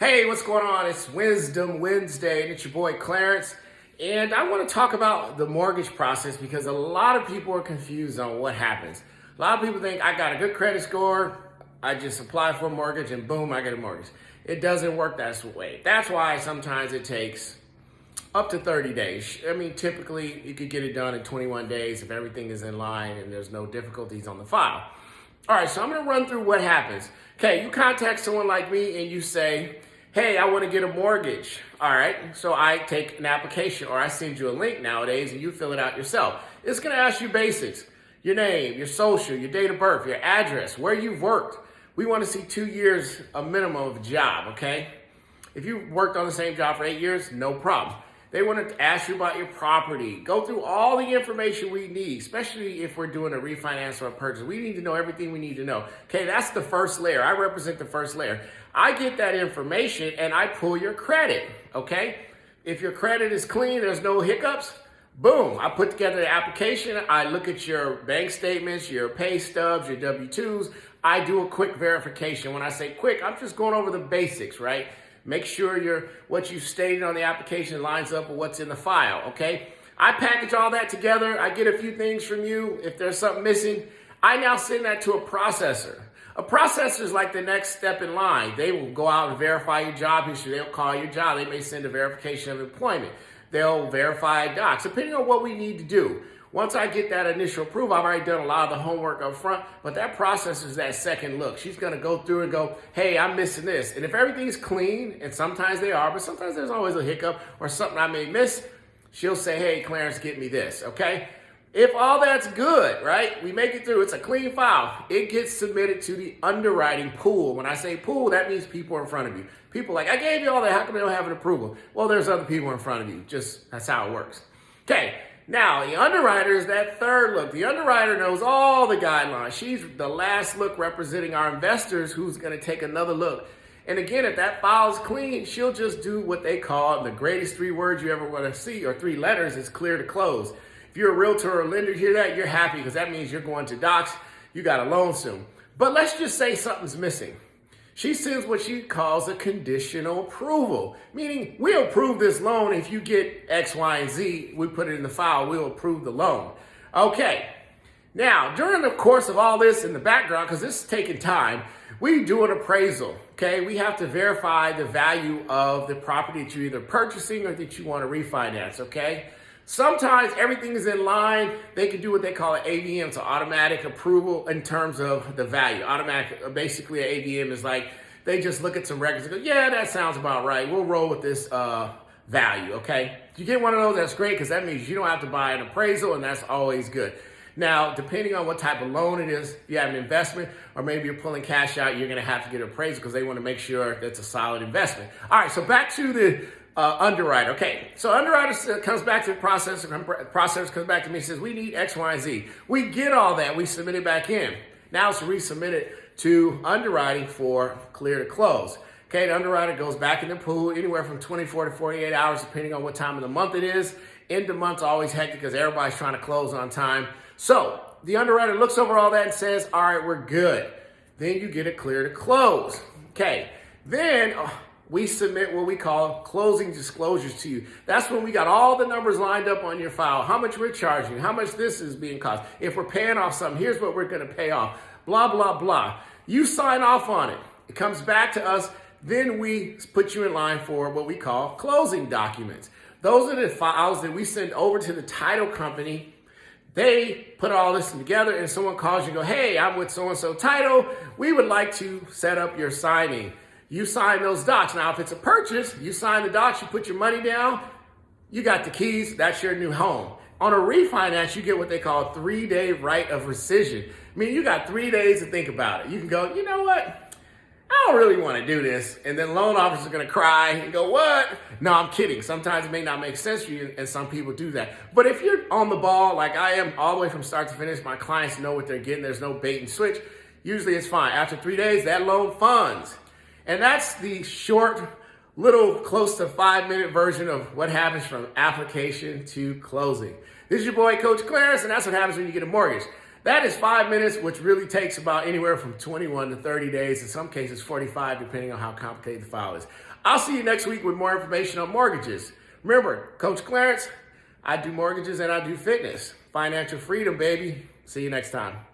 Hey, what's going on? It's Wisdom Wednesday, and it's your boy Clarence. And I want to talk about the mortgage process because a lot of people are confused on what happens. A lot of people think I got a good credit score, I just apply for a mortgage, and boom, I get a mortgage. It doesn't work that way. That's why sometimes it takes up to 30 days. I mean, typically you could get it done in 21 days if everything is in line and there's no difficulties on the file. All right, so I'm going to run through what happens. Okay, you contact someone like me and you say, hey, I want to get a mortgage. All right, so I take an application or I send you a link nowadays and you fill it out yourself. It's going to ask you basics, your name, your social, your date of birth, your address, where you've worked. We want to see 2 years a minimum of a job, okay? If you worked on the same job for 8 years, no problem. They want to ask you about your property. Go through all the information we need, especially if we're doing a refinance or a purchase. We need to know everything we need to know. Okay, that's the first layer. I represent the first layer. I get that information and I pull your credit, okay? If your credit is clean, there's no hiccups, boom. I put together the application. I look at your bank statements, your pay stubs, your W-2s. I do a quick verification. When I say quick, I'm just going over the basics, right? Make sure what you stated on the application lines up with what's in the file, okay? I package all that together. I get a few things from you. If there's something missing, I now send that to a processor. A processor is like the next step in line. They will go out and verify your job history. They'll call your job. They may send a verification of employment. They'll verify docs, depending on what we need to do. Once I get that initial approval, I've already done a lot of the homework up front, but that process is that second look. She's going to go through and go, hey, I'm missing this. And if everything's clean, and sometimes they are, but sometimes there's always a hiccup or something I may miss, she'll say, hey, Clarence, get me this, okay? If all that's good, right, we make it through, it's a clean file, it gets submitted to the underwriting pool. When I say pool, that means people in front of you. People like, I gave you all that, how come they don't have an approval? Well, there's other people in front of you, that's how it works. Okay. Now, the underwriter is that third look. The underwriter knows all the guidelines. She's the last look representing our investors who's going to take another look. And again, if that file is clean, she'll just do what they call the greatest 3 words you ever want to see, or 3 letters, is clear to close. If you're a realtor or a lender, hear that, you're happy because that means you're going to docs, you got a loan soon. But let's just say something's missing. She sends what she calls a conditional approval, meaning we'll approve this loan if you get X, Y, and Z. We put it in the file, we'll approve the loan. Okay, now during the course of all this in the background, because this is taking time, we do an appraisal, okay? We have to verify the value of the property that you're either purchasing or that you want to refinance, okay? Sometimes everything is in line. They can do what they call an AVM, so automatic approval in terms of the value. Automatic, basically an AVM is like, they just look at some records and go, yeah, that sounds about right. We'll roll with this value, okay? If you get one of those, that's great because that means you don't have to buy an appraisal, and that's always good. Now, depending on what type of loan it is, if you have an investment or maybe you're pulling cash out, you're going to have to get an appraisal because they want to make sure that's a solid investment. All right, so back to the underwriter. Okay, so underwriter comes back to the processor comes back to me and says, we need X, Y, and Z. We get all that. We submit it back in. Now it's resubmitted to underwriting for clear to close. Okay, the underwriter goes back in the pool anywhere from 24 to 48 hours, depending on what time of the month it is. End of month's always hectic because everybody's trying to close on time. So the underwriter looks over all that and says, all right, we're good. Then you get it clear to close. Okay, then we submit what we call closing disclosures to you. That's when we got all the numbers lined up on your file, how much we're charging, how much this is being cost. If we're paying off something, here's what we're gonna pay off, blah, blah, blah. You sign off on it. It comes back to us. Then we put you in line for what we call closing documents. Those are the files that we send over to the title company. They put all this together and someone calls you and go, hey, I'm with so-and-so title. We would like to set up your signing. You sign those docs. Now, if it's a purchase, you sign the docs, you put your money down, you got the keys, that's your new home. On a refinance, you get what they call a 3-day right of rescission. I mean, you got 3 days to think about it. You can go, you know what? I don't really want to do this. And then loan officers are going to cry and go, what? No, I'm kidding. Sometimes it may not make sense for you, and some people do that. But if you're on the ball, like I am, all the way from start to finish, my clients know what they're getting. There's no bait and switch. Usually it's fine. After 3 days, that loan funds. And that's the short, little close to 5-minute version of what happens from application to closing. This is your boy, Coach Clarence, and that's what happens when you get a mortgage. That is 5 minutes, which really takes about anywhere from 21 to 30 days, in some cases 45, depending on how complicated the file is. I'll see you next week with more information on mortgages. Remember, Coach Clarence, I do mortgages and I do fitness. Financial freedom, baby. See you next time.